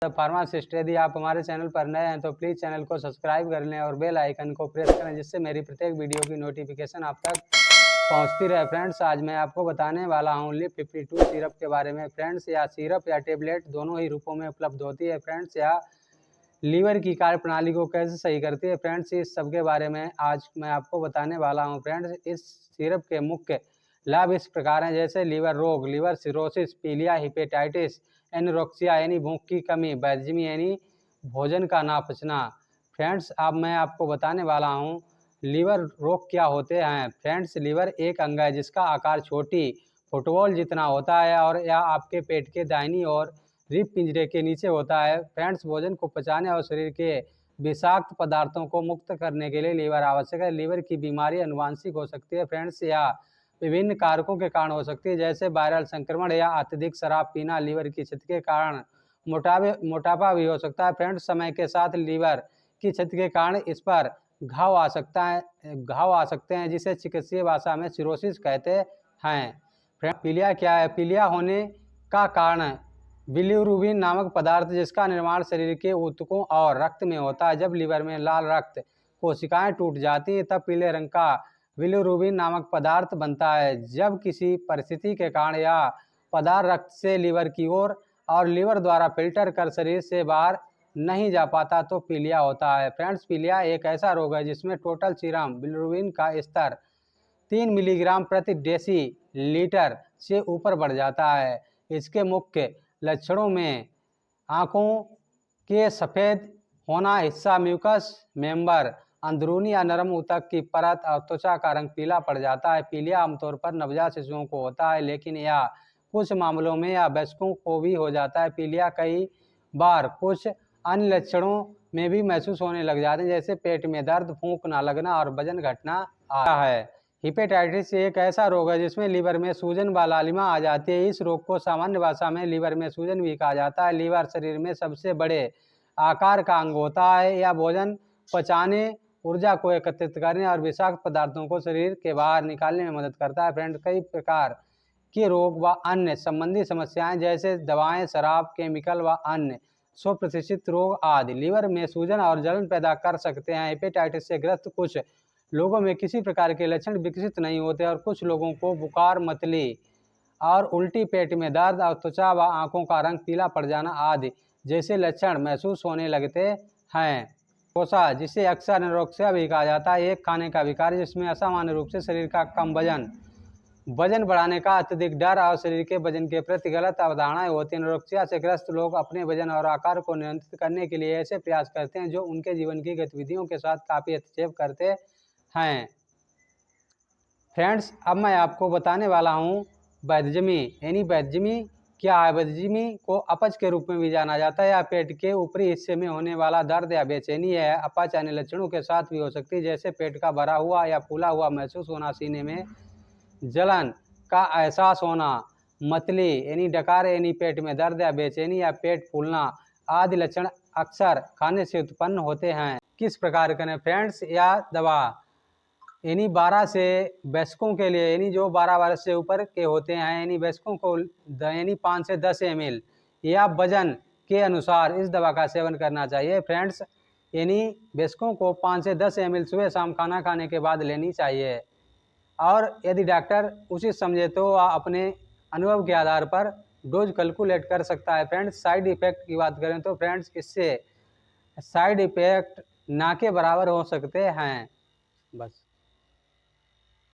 Pharmacist. यदि आप हमारे चैनल पर नए हैं तो प्लीज़ चैनल को सब्सक्राइब कर लें और बेल आइकन को प्रेस करें, जिससे मेरी प्रत्येक वीडियो की नोटिफिकेशन आप तक पहुंचती रहे। फ्रेंड्स, आज मैं आपको बताने वाला हूं LIV52 सिरप के बारे में। फ्रेंड्स, या सिरप या टेबलेट दोनों ही रूपों में उपलब्ध होती है। फ्रेंड्स, या लीवर की कार्य प्रणाली को कैसे सही करती है। फ्रेंड्स, इस सब के बारे में आज मैं आपको बताने वाला हूँ। फ्रेंड्स, इस सिरप के मुख्य लाभ इस प्रकार हैं, जैसे लीवर रोग, लीवर सिरोसिस, पीलिया, हिपेटाइटिस, एनोरेक्सिया यानी भूख की कमी, बदहजमी यानी भोजन का ना पचना। फ्रेंड्स, अब मैं आपको बताने वाला हूँ लीवर रोग क्या होते हैं। फ्रेंड्स, लीवर एक अंग है जिसका आकार छोटी फुटबॉल जितना होता है और यह आपके पेट के दाहिनी ओर रिब पिंजरे के नीचे होता है। फ्रेंड्स, भोजन को पचाने और शरीर के विषाक्त पदार्थों को मुक्त करने के लिए लीवर आवश्यक है। लीवर की बीमारी आनुवांशिक हो सकती है। फ्रेंड्स, या विभिन्न कारकों के कारण हो सकती है, जैसे वायरल संक्रमण या अत्यधिक शराब पीना। लीवर की क्षति के कारण मोटापा भी हो सकता है। फ्रेंड्स, समय के साथ लीवर की क्षति के कारण इस पर घाव आ सकते हैं, जिसे चिकित्सीय भाषा में सिरोसिस कहते हैं। फ्रेंड्स, पीलिया क्या है। पीलिया होने का कारण बिलिरुबिन नामक पदार्थ, जिसका निर्माण शरीर के ऊतकों और रक्त में होता है। जब लीवर में लाल रक्त कोशिकाएं टूट जाती हैं तब पीले रंग का बिलिरुबिन नामक पदार्थ बनता है। जब किसी परिस्थिति के कारण यह पदार्थ रक्त से लीवर की ओर और लीवर द्वारा फिल्टर कर शरीर से बाहर नहीं जा पाता तो पीलिया होता है। फ्रेंड्स, पीलिया एक ऐसा रोग है जिसमें टोटल सीरम बिलिरुबिन का स्तर 3 मिलीग्राम प्रति डेसीलीटर से ऊपर बढ़ जाता है। इसके मुख्य लक्षणों में आँखों के सफ़ेद होना, हिस्सा म्यूकस मेंबर, अंदरूनी या नरम ऊतक की परत और त्वचा का रंग पीला पड़ जाता है। पीलिया आमतौर पर नवजात शिशुओं को होता है, लेकिन यह कुछ मामलों में या वयस्कों को भी हो जाता है। पीलिया कई बार कुछ अन्य लक्षणों में भी महसूस होने लग जाते हैं, जैसे पेट में दर्द, भूख न लगना और वजन घटना आता है। हिपेटाइटिस एक ऐसा रोग है जिसमें लीवर में सूजन व लालिमा आ जाती है। इस रोग को सामान्य भाषा में लीवर में सूजन भी कहा जाता है। लीवर शरीर में सबसे बड़े आकार का अंग होता है। यह भोजन पचाने, ऊर्जा को एकत्रित करने और विषाक्त पदार्थों को शरीर के बाहर निकालने में मदद करता है। फ्रेंड, कई प्रकार के रोग व अन्य संबंधी समस्याएं, जैसे दवाएं, शराब, केमिकल व अन्य स्वप्रतिष्ठित रोग आदि लीवर में सूजन और जलन पैदा कर सकते हैं। हेपेटाइटिस से ग्रस्त कुछ लोगों में किसी प्रकार के लक्षण विकसित नहीं होते और कुछ लोगों को बुखार, मतली और उल्टी, पेट में दर्द और त्वचा व आंखों का रंग पीला पड़ जाना आदि जैसे लक्षण महसूस होने लगते हैं। कोसा, जिसे अक्सर एनोरेक्सिया भी कहा जाता है, एक खाने का विकार जिसमें असामान्य रूप से शरीर का कम वजन बढ़ाने का अत्यधिक डर और शरीर के वजन के प्रति गलत अवधारणाएं होती हैं। एनोरेक्सिया से ग्रस्त लोग अपने वजन और आकार को नियंत्रित करने के लिए ऐसे प्रयास करते हैं जो उनके जीवन की गतिविधियों के साथ काफ़ी हस्तक्षेप करते हैं। फ्रेंड्स, अब मैं आपको बताने वाला हूँ बदहजमी यानी बदहजमी क्या है। बदहजमी को अपच के रूप में भी जाना जाता है। या पेट के ऊपरी हिस्से में होने वाला दर्द या बेचैनी है। अपच अन्य लक्षणों के साथ भी हो सकती है, जैसे पेट का भरा हुआ या फूला हुआ महसूस होना, सीने में जलन का एहसास होना, मतली यानी डकार यानी पेट में दर्द या बेचैनी या पेट फूलना आदि लक्षण अक्सर खाने से उत्पन्न होते हैं। किस प्रकार करें। फ्रेंड्स, या दवा यानी 12 से वयस्कों के लिए, यानी जो 12 वर्ष से ऊपर के होते हैं, यानी वयस्कों को यानी 5 से 10 ml या वजन के अनुसार इस दवा का सेवन करना चाहिए। फ्रेंड्स, यानी वयस्कों को 5 से 10 ml सुबह शाम खाना खाने के बाद लेनी चाहिए और यदि डॉक्टर उचित समझे तो वह अपने अनुभव के आधार पर डोज कैलकुलेट कर सकता है। फ्रेंड्स, साइड इफ़ेक्ट की बात करें तो फ्रेंड्स, इससे साइड इफ़ेक्ट ना के बराबर हो सकते हैं। बस।